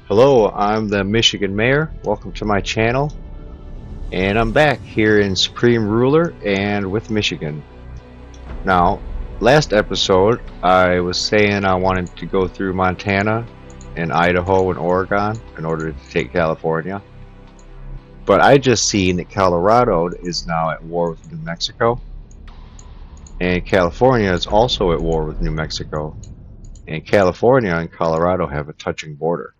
Hello, I'm the Michigan Mayor. Welcome to my channel. And I'm back here in Supreme Ruler and with Michigan. Now, last episode, I was saying I wanted to go through Montana and Idaho and Oregon in order to take California. But I just seen that Colorado is now at war with New Mexico. And California is also at war with New Mexico. And California and Colorado have a touching border.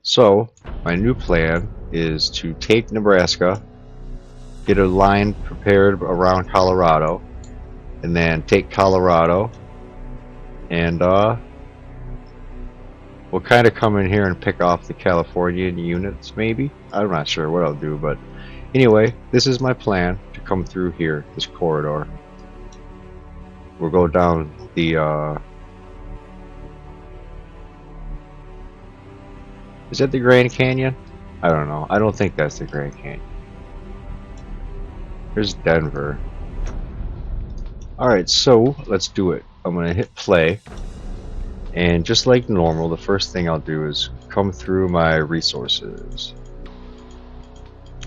So, my new plan is to take Nebraska, get a line prepared around Colorado, and then take Colorado, and we'll kind of come in here and pick off the Californian units, maybe? I'm not sure what I'll do, but anyway, this is my plan to come through here, this corridor. We'll go down the, is that the Grand Canyon? I don't know. I don't think that's the Grand Canyon. Here's Denver. Alright, so let's do it. I'm going to hit play. And just like normal, the first thing I'll do is come through my resources.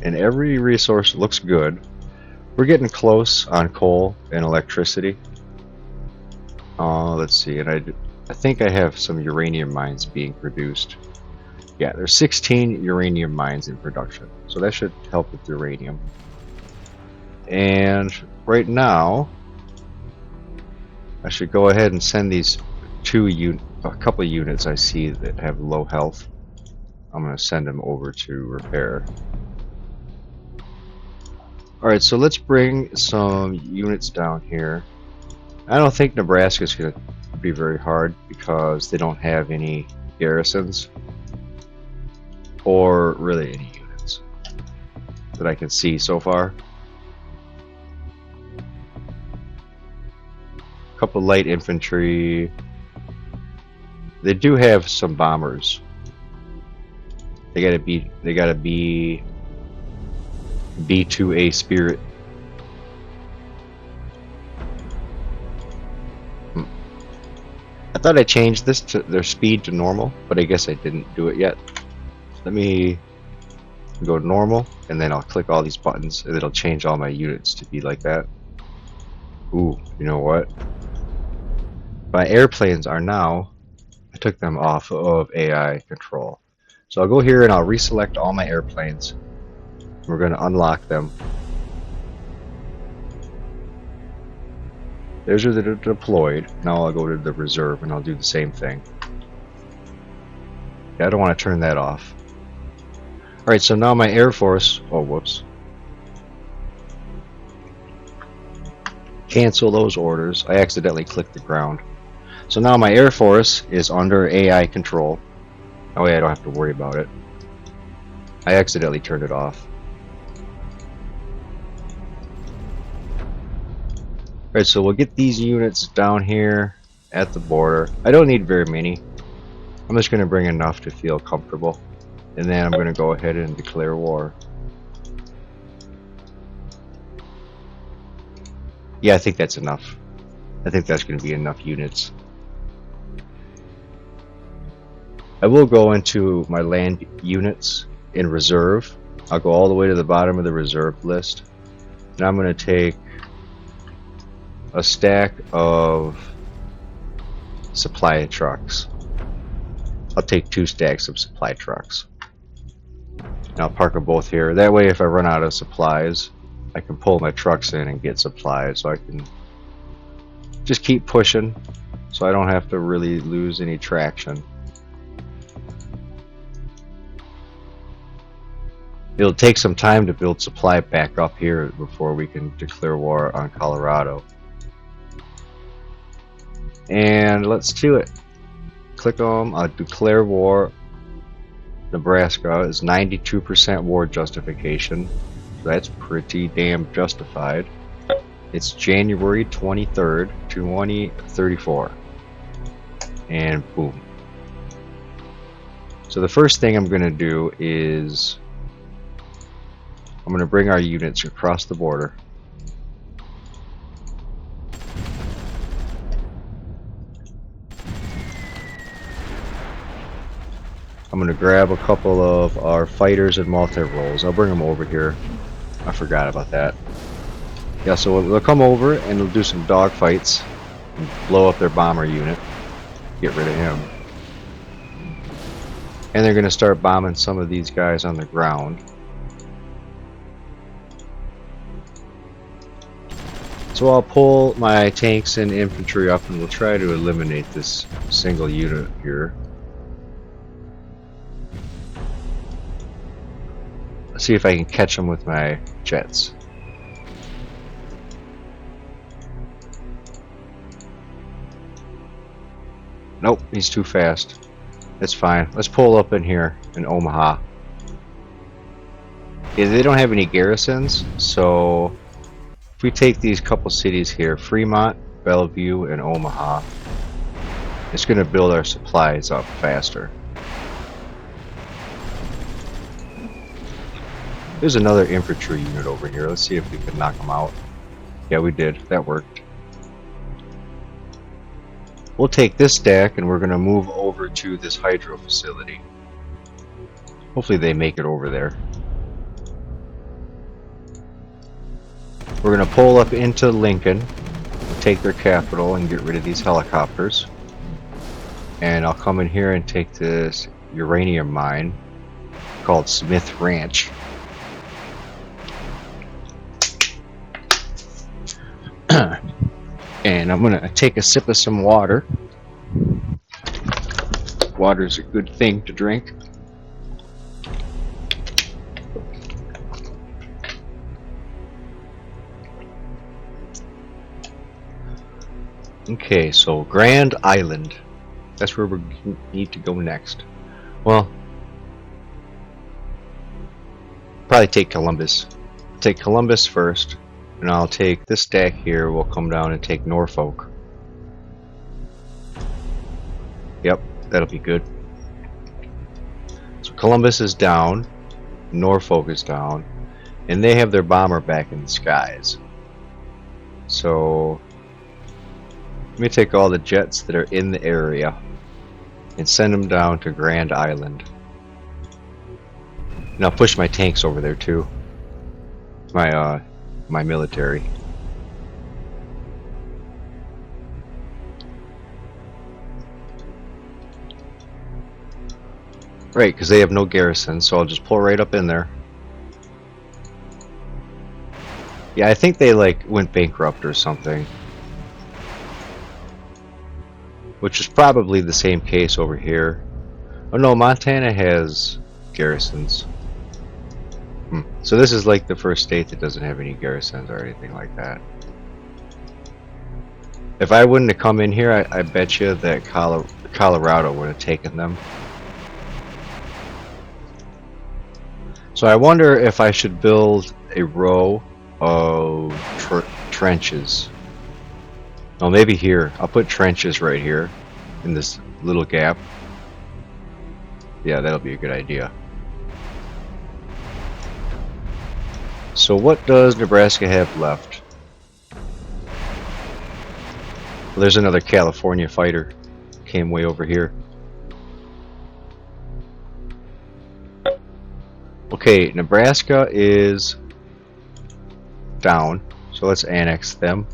And every resource looks good. We're getting close on coal and electricity. Let's see, and I think I have some uranium mines being produced. Yeah, there's 16 uranium mines in production, so that should help with uranium. And right now, I should go ahead and send these a couple of units I see that have low health. I'm going to send them over to repair. Alright, so let's bring some units down here. I don't think Nebraska is going to be very hard because they don't have any garrisons or really any units that I can see so far. A couple light infantry. They do have some bombers. They gotta be B2A Spirit. I thought I changed this to their speed to normal, but I guess I didn't do it yet. Let me go normal, and then I'll click all these buttons, and it'll change all my units to be like that. Ooh, you know what? My airplanes are now, I took them off of AI control. So I'll go here and I'll reselect all my airplanes. We're going to unlock them. There's the deployed. Now I'll go to the reserve and I'll do the same thing. Yeah, I don't want to turn that off. Alright, so now my Air Force, oh whoops. Cancel those orders. I accidentally clicked the ground. So now my Air Force is under AI control. That way I don't have to worry about it. I accidentally turned it off. Alright, so we'll get these units down here at the border. I don't need very many. I'm just going to bring enough to feel comfortable. And then I'm going to go ahead and declare war. Yeah, I think that's enough. I think that's going to be enough units. I will go into my land units in reserve. I'll go all the way to the bottom of the reserve list. And I'm going to take a stack of supply trucks. I'll take 2 stacks of supply trucks. And I'll park them both here. That way if I run out of supplies, I can pull my trucks in and get supplies, so I can just keep pushing so I don't have to really lose any traction. It'll take some time to build supply back up here before we can declare war on Colorado. And let's do it. Click on declare war. Nebraska is 92% war justification. So that's pretty damn justified. It's January 23rd, 2034. And boom. So the first thing I'm going to do is I'm going to bring our units across the border. I'm gonna grab a couple of our fighters and multi-rolls. I'll bring them over here. I forgot about that. Yeah, so they'll come over and they'll do some dog fights and blow up their bomber unit. Get rid of him. And they're gonna start bombing some of these guys on the ground. So I'll pull my tanks and infantry up and we'll try to eliminate this single unit here. Let's see if I can catch them with my jets. Nope, he's too fast. It's fine. Let's pull up in here in Omaha. Yeah, they don't have any garrisons, so if we take these couple cities here, Fremont, Bellevue, and Omaha, it's going to build our supplies up faster. There's another infantry unit over here. Let's see if we can knock them out. Yeah, we did. That worked. We'll take this stack and we're going to move over to this hydro facility. Hopefully they make it over there. We're going to pull up into Lincoln, take their capital, and get rid of these helicopters. And I'll come in here and take this uranium mine called Smith Ranch. And I'm going to take a sip of some water. Water's a good thing to drink. Okay, so Grand Island. That's where we need to go next. Well, probably take Columbus. Take Columbus first, and I'll take this stack here. We'll come down and take Norfolk. Yep, that'll be good. So Columbus is down, Norfolk is down, and they have their bomber back in the skies. So let me take all the jets that are in the area and send them down to Grand Island. And I'll push my tanks over there too. My military. Right, because they have no garrison, so I'll just pull right up in there. Yeah, I think they like went bankrupt or something. Which is probably the same case over here. Oh no, Montana has garrisons. So this is like the first state that doesn't have any garrisons or anything like that. If I wouldn't have come in here, I bet you that Colorado would have taken them. So I wonder if I should build a row of trenches. Oh, maybe here. I'll put trenches right here in this little gap. Yeah, that'll be a good idea. So what does Nebraska have left? Well, there's another California fighter. Came way over here. Okay, Nebraska is down. So let's annex them.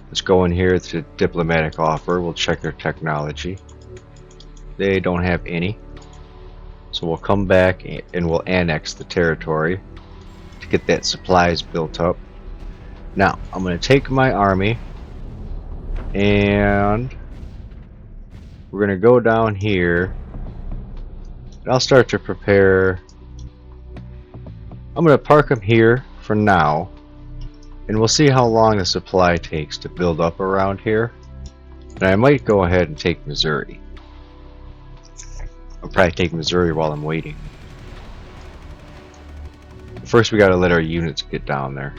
Let's go in here to diplomatic offer. We'll check their technology. They don't have any. So we'll come back and we'll annex the territory to get that supplies built up. Now, I'm going to take my army and we're going to go down here. And I'll start to prepare. I'm going to park them here for now. And we'll see how long the supply takes to build up around here. And I might go ahead and take Missouri. I'll probably take Missouri while I'm waiting. First we gotta let our units get down there.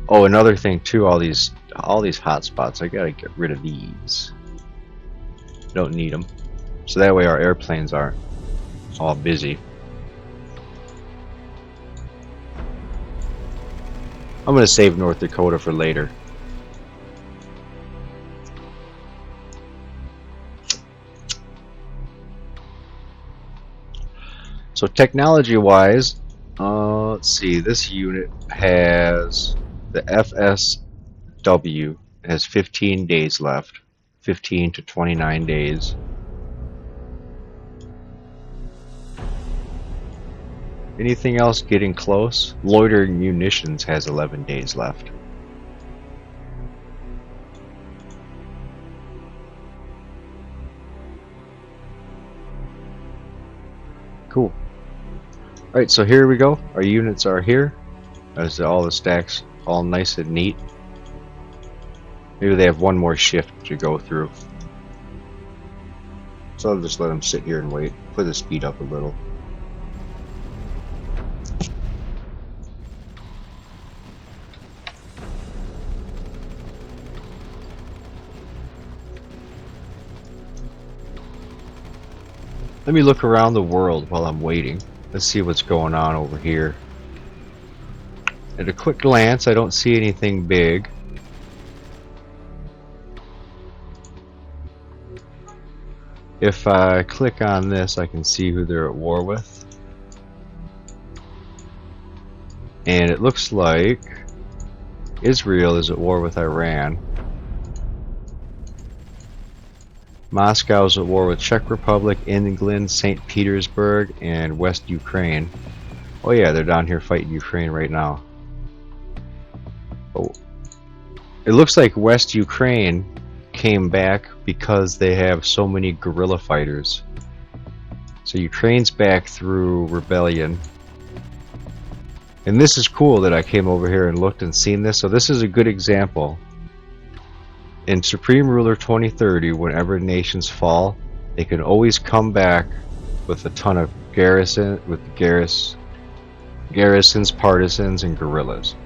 Oh, another thing too, all these hot spots, I gotta get rid of these. Don't need them. So that way our airplanes aren't all busy. I'm going to save North Dakota for later. So technology-wise, let's see. This unit has the FSW has 15 days left, 15 to 29 days. Anything else getting close? Loitering Munitions has 11 days left. Cool. Alright, so here we go. Our units are here. As all the stacks all nice and neat. Maybe they have one more shift to go through. So I'll just let them sit here and wait. Put the speed up a little. Let me look around the world while I'm waiting. Let's see what's going on over here. At a quick glance, I don't see anything big. If I click on this, I can see who they're at war with. And it looks like Israel is at war with Iran. Moscow is at war with Czech Republic, England, St. Petersburg, and West Ukraine. Oh yeah, they're down here fighting Ukraine right now. Oh. It looks like West Ukraine came back because they have so many guerrilla fighters. So Ukraine's back through rebellion. And this is cool that I came over here and looked and seen this. So this is a good example. In Supreme Ruler 2030, whenever nations fall, they can always come back with a ton of garrisons, partisans, and guerrillas.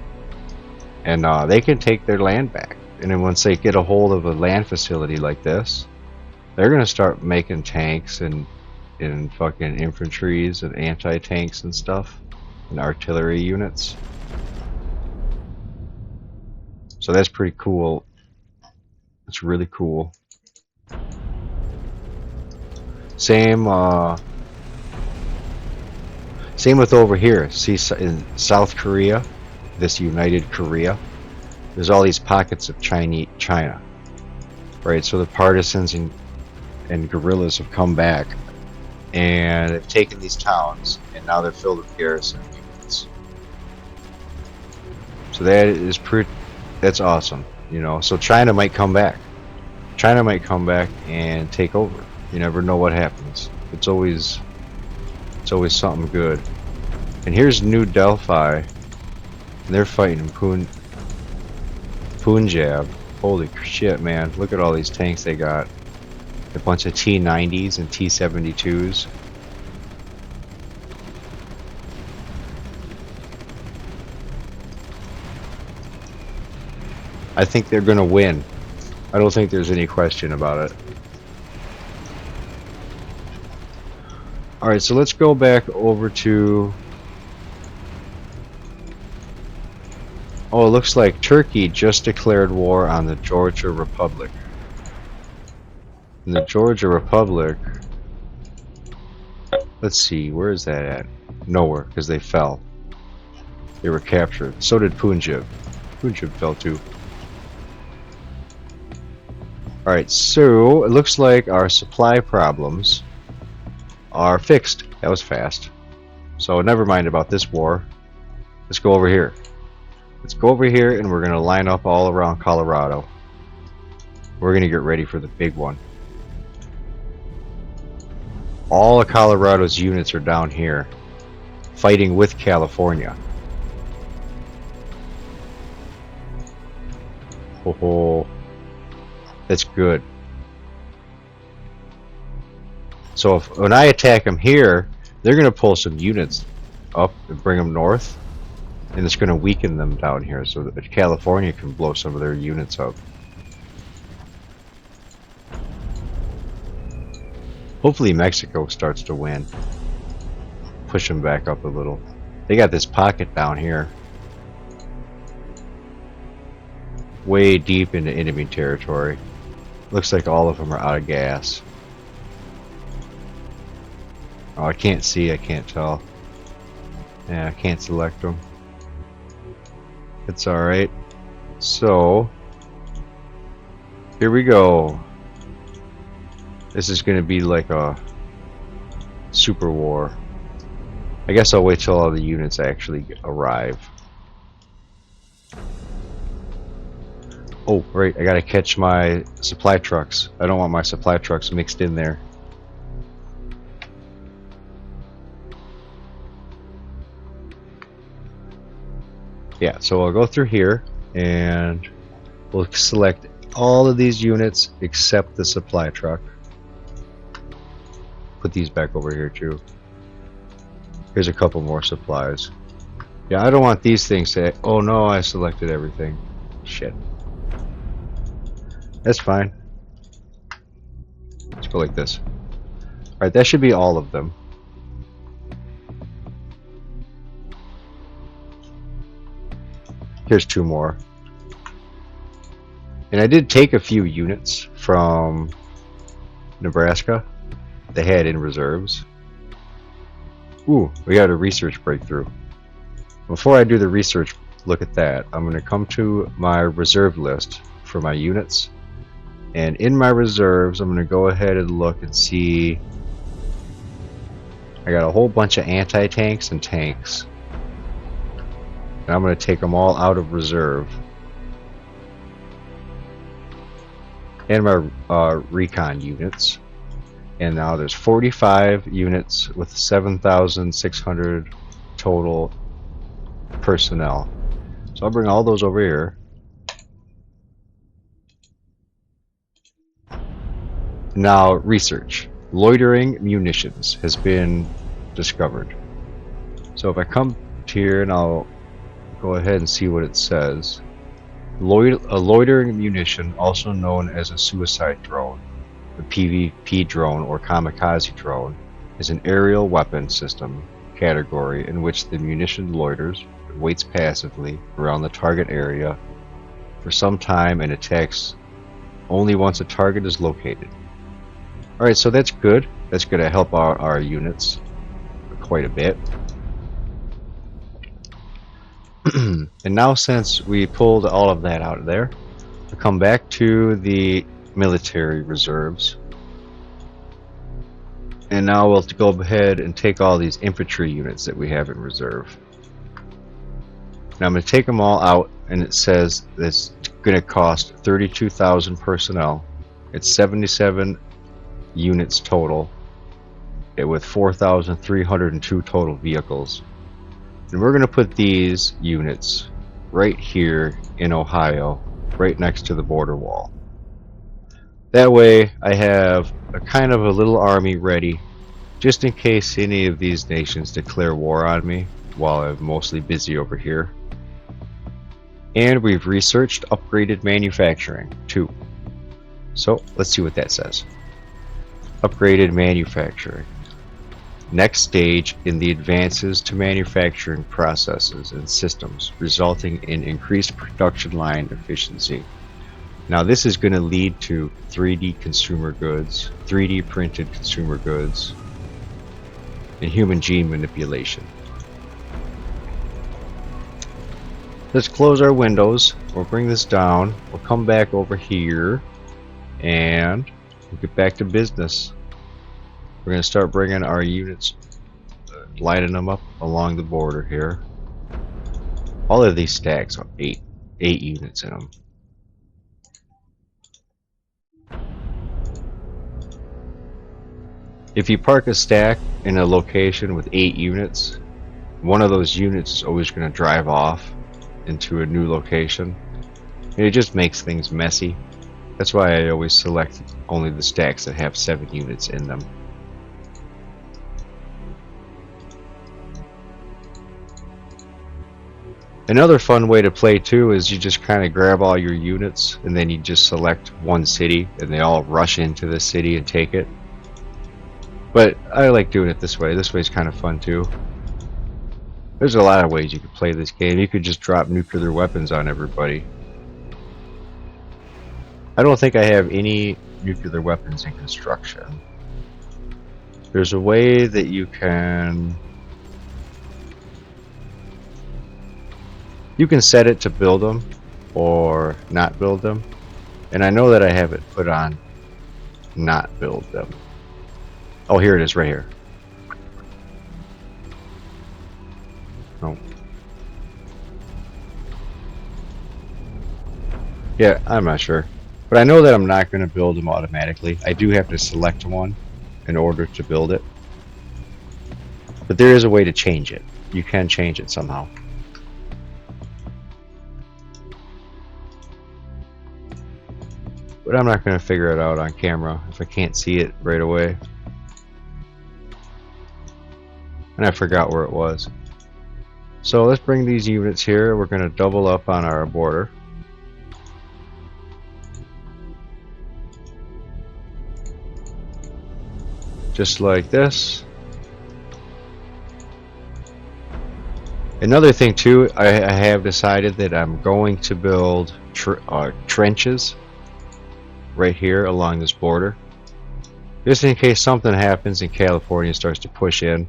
And they can take their land back. And then once they get a hold of a land facility like this, they're going to start making tanks and fucking infantries and anti-tanks and stuff. And artillery units. So that's pretty cool. It's really cool. Same with over here. See, in South Korea, this united Korea, there's all these pockets of China, right? So the partisans and guerrillas have come back and have taken these towns, and now they're filled with garrison units. So that's awesome, you know. So China might come back. China might come back and take over. You never know what happens. It's always something good. And here's New Delphi, and they're fighting Punjab. Holy shit, man! Look at all these tanks they got. A bunch of T-90s and T-72s. I think they're gonna win. I don't think there's any question about it. Alright, so let's go back over to... Oh, it looks like Turkey just declared war on the Georgia Republic. And the Georgia Republic... Let's see, where is that at? Nowhere, because they fell. They were captured. So did Punjab. Punjab fell too. Alright, so it looks like our supply problems are fixed. That was fast. So never mind about this war. Let's go over here. Let's go over here and we're going to line up all around Colorado. We're going to get ready for the big one. All of Colorado's units are down here, fighting with California. Oh, that's good. So when I attack them here, they're going to pull some units up and bring them north, and it's going to weaken them down here so that California can blow some of their units up. Hopefully Mexico starts to win. Push them back up a little. They got this pocket down here. Way deep into enemy territory. Looks like all of them are out of gas. Oh, I can't see, I can't tell. Yeah, I can't select them. It's alright. So, here we go. This is gonna be like a super war. I guess I'll wait till all the units actually arrive. Oh, right, I gotta catch my supply trucks. I don't want my supply trucks mixed in there. Yeah, so I'll go through here and we'll select all of these units except the supply truck. Put these back over here too. Here's a couple more supplies. Yeah, I don't want these things to... Oh no, I selected everything. Shit. That's fine. Let's go like this. Alright, that should be all of them. Here's two more. And I did take a few units from Nebraska. They had in reserves. Ooh, we got a research breakthrough. Before I do the research, look at that. I'm going to come to my reserve list for my units. And in my reserves, I'm going to go ahead and look and see. I got a whole bunch of anti-tanks and tanks. And I'm going to take them all out of reserve. And my recon units. And now there's 45 units with 7,600 total personnel. So I'll bring all those over here. Now, research. Loitering munitions has been discovered. So if I come here and I'll go ahead and see what it says. A loitering munition, also known as a suicide drone, a PvP drone or kamikaze drone, is an aerial weapon system category in which the munition loiters, waits passively around the target area for some time and attacks only once a target is located. Alright, so that's good. That's going to help our units quite a bit. And now, since we pulled all of that out of there, we'll come back to the military reserves. And now we'll go ahead and take all these infantry units that we have in reserve. Now I'm going to take them all out, and it says it's going to cost 32,000 personnel. It's 77 units total, with 4,302 total vehicles. And we're going to put these units right here in Ohio, right next to the border wall. That way I have a kind of a little army ready, just in case any of these nations declare war on me while I'm mostly busy over here. And we've researched upgraded manufacturing too. So let's see what that says. Upgraded manufacturing. Next stage in the advances to manufacturing processes and systems, resulting in increased production line efficiency. Now this is going to lead to 3D consumer goods, 3D printed consumer goods, and human gene manipulation. Let's close our windows. We'll bring this down. We'll come back over here and we'll get back to business. We're going to start bringing our units, lining them up along the border here. All of these stacks have eight units in them. If you park a stack in a location with 8 units, one of those units is always going to drive off into a new location. And it just makes things messy. That's why I always select only the stacks that have 7 units in them. Another fun way to play too is you just kind of grab all your units and then you just select one city and they all rush into the city and take it. But I like doing it this way. This way is kind of fun too. There's a lot of ways you could play this game. You could just drop nuclear weapons on everybody. I don't think I have any nuclear weapons in construction. There's a way that you can set it to build them or not build them, and I know that I have it put on not build them. Oh, here it is, right here. Oh. Yeah, I'm not sure. But I know that I'm not going to build them automatically. I do have to select one in order to build it. But there is a way to change it. You can change it somehow. But I'm not going to figure it out on camera if I can't see it right away. And I forgot where it was. So let's bring these units here. We're going to double up on our border. Just like this. Another thing too, I have decided that I'm going to build trenches right here along this border. Just in case something happens and California starts to push in,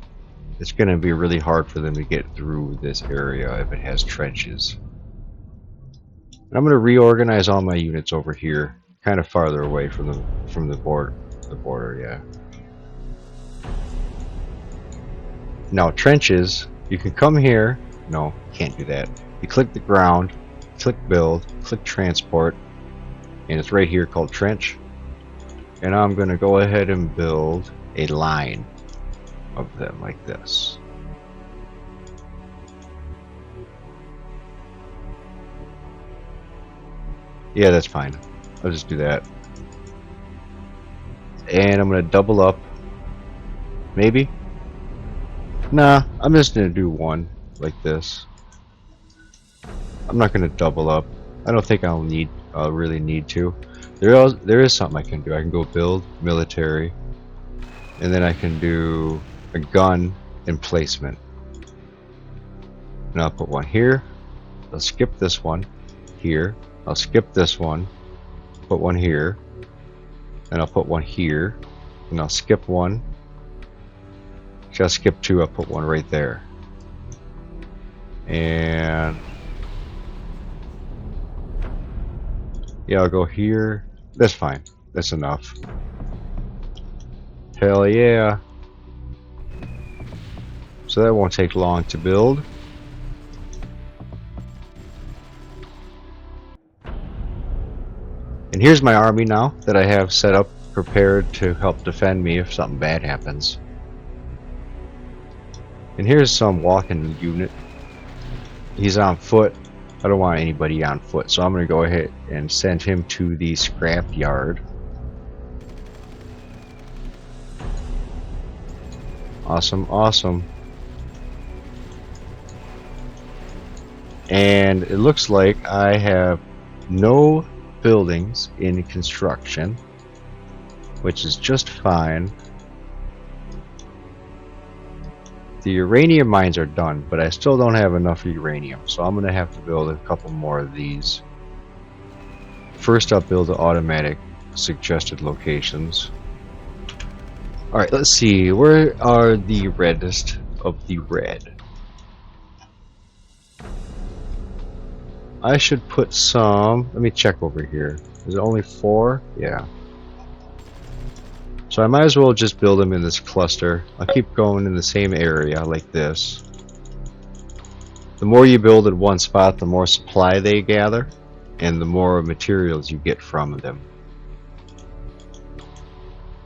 it's going to be really hard for them to get through this area if it has trenches. And I'm going to reorganize all my units over here, kind of farther away from the border. Yeah. Now trenches, you can come here. No, you can't do that. You click the ground, click build, click transport, and it's right here called trench. And I'm going to go ahead and build a line of them like this. Yeah, that's fine. I'll just do that. And I'm going to double up. Maybe? Nah, I'm just going to do one like this. I'm not going to double up. I don't think I'll really need to. There is something I can do. I can go build military, and then I can do a gun emplacement. And I'll put one here. I'll skip this one here. I'll skip this one. Put one here. And I'll put one here. And I'll skip one. Actually, I'll skip two. I'll put one right there. And yeah, I'll go here. That's fine. That's enough. Hell yeah. So that won't take long to build. And here's my army now that I have set up, prepared to help defend me if something bad happens. And here's some walking unit. He's on foot. I don't want anybody on foot, so I'm going to go ahead and send him to the scrap yard. Awesome, awesome. And it looks like I have no buildings in construction, which is just fine. The uranium mines are done, but I still don't have enough uranium, so I'm going to have to build a couple more of these. First, I'll build the automatic suggested locations. Alright, let's see. Where are the reddest of the red? I should put some. Let me check over here. Is it only 4? Yeah. So I might as well just build them in this cluster. I'll keep going in the same area like this. The more you build at one spot, the more supply they gather, and the more materials you get from them.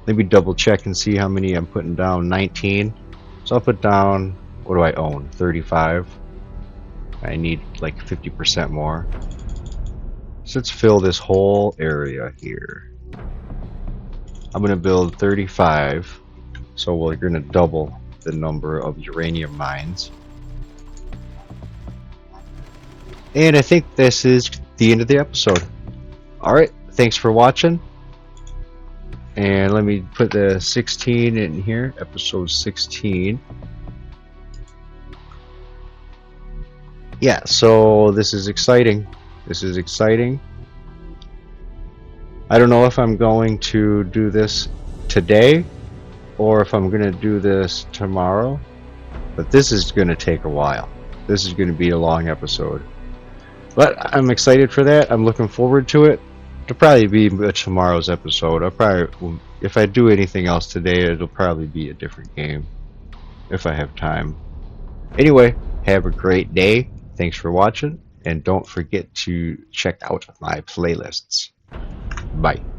Let me double check and see how many I'm putting down. 19. So I'll put down, what do I own? 35. I need like 50% more. So let's fill this whole area here. I'm going to build 35, so we're going to double the number of uranium mines. And I think this is the end of the episode. Alright, thanks for watching. And let me put the 16 in here, episode 16. Yeah, so this is exciting. This is exciting. I don't know if I'm going to do this today or if I'm gonna do this tomorrow. But this is gonna take a while. This is gonna be a long episode. But I'm excited for that. I'm looking forward to it. It'll probably be tomorrow's episode. I'll probably, if I do anything else today, it'll probably be a different game if I have time. Anyway, have a great day. Thanks for watching, and don't forget to check out my playlists. Bye.